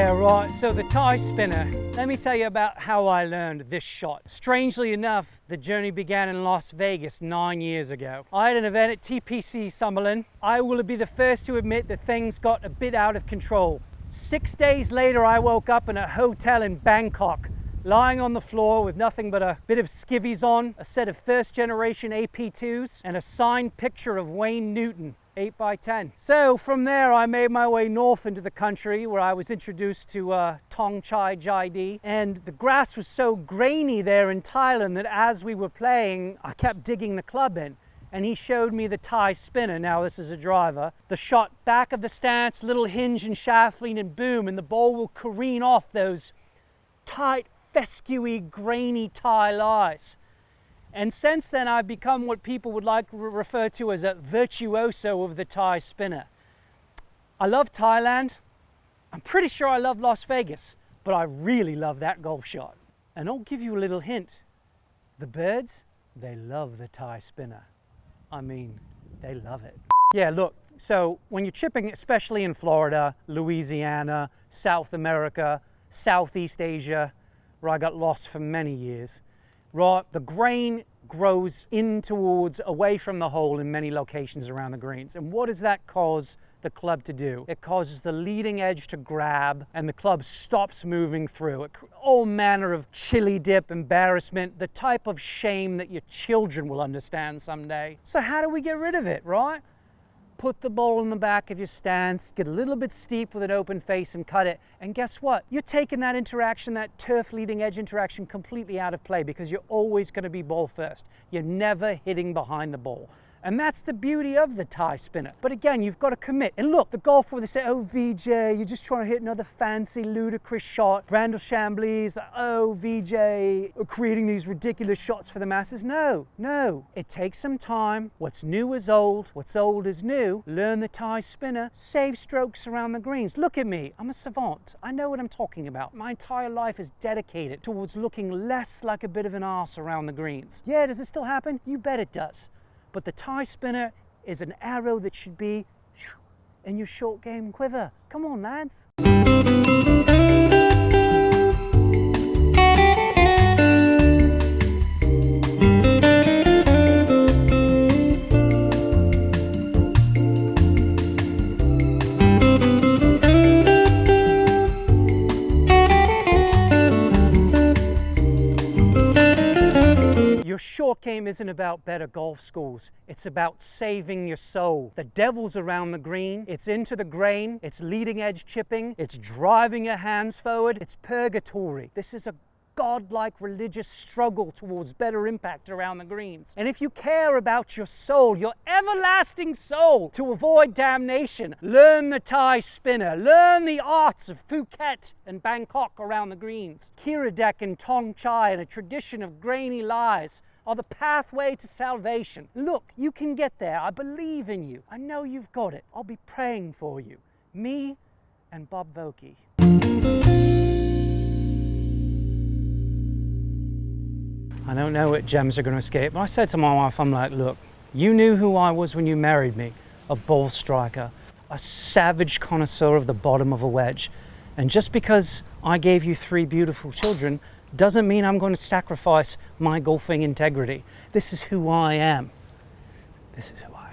Yeah, right, so the tie spinner. Let me tell you about how I learned this shot. Strangely enough, the journey began in Las Vegas 9 years ago. I had an event at TPC Summerlin. I will be the first to admit that things got a bit out of control. 6 days later, I woke up in a hotel in Bangkok, lying on the floor with nothing but a bit of skivvies on, a set of first generation AP2s, and a signed picture of Wayne Newton, 8x10. So from there, I made my way north into the country where I was introduced to Tong Chai Jai Di. And the grass was so grainy there in Thailand that as we were playing, I kept digging the club in. And he showed me the tie spinner. Now this is a driver. The shot back of the stance, little hinge and shaft lean, and boom, and the ball will careen off those tight, fescue-y, grainy Thai lies. And since then, I've become what people would like to refer to as a virtuoso of the tie spinner. I love Thailand. I'm pretty sure I love Las Vegas, but I really love that golf shot. And I'll give you a little hint. The birds, they love the tie spinner. I mean, they love it. Yeah, look, so when you're chipping, especially in Florida, Louisiana, South America, Southeast Asia, where I got lost for many years, right, the grain grows in towards, away from the hole in many locations around the greens. And what does that cause the club to do? It causes the leading edge to grab and the club stops moving through. All manner of chili dip, embarrassment, the type of shame that your children will understand someday. So how do we get rid of it, right? Put the ball in the back of your stance, get a little bit steep with an open face and cut it. And guess what? You're taking that interaction, that turf leading edge interaction, completely out of play because you're always going to be ball first. You're never hitting behind the ball. And that's the beauty of the tie spinner. But again, you've got to commit. And look, the golfer, they say, oh, Vijay, you're just trying to hit another fancy, ludicrous shot. Brandel Chambly's, oh, Vijay, creating these ridiculous shots for the masses. No, no. It takes some time. What's new is old. What's old is new. Learn the tie spinner. Save strokes around the greens. Look at me. I'm a savant. I know what I'm talking about. My entire life is dedicated towards looking less like a bit of an arse around the greens. Yeah, does it still happen? You bet it does. But the tie spinner is an arrow that should be in your short game quiver. Come on, lads. Your short game isn't about better golf scores. It's about saving your soul. The devil's around the green. It's into the grain. It's leading edge chipping. It's driving your hands forward. It's purgatory. This is a godlike religious struggle towards better impact around the greens. And if you care about your soul, your everlasting soul, to avoid damnation, learn the tie spinner. Learn the arts of Phuket and Bangkok around the greens. Kiradek and Tong Chai and a tradition of grainy lies are the pathway to salvation. Look, you can get there. I believe in you. I know you've got it. I'll be praying for you. Me and Bob Vokey. I don't know what gems are going to escape. But I said to my wife, I'm like, look, you knew who I was when you married me. A ball striker, a savage connoisseur of the bottom of a wedge. And just because I gave you 3 beautiful children doesn't mean I'm going to sacrifice my golfing integrity. This is who I am. This is who I am.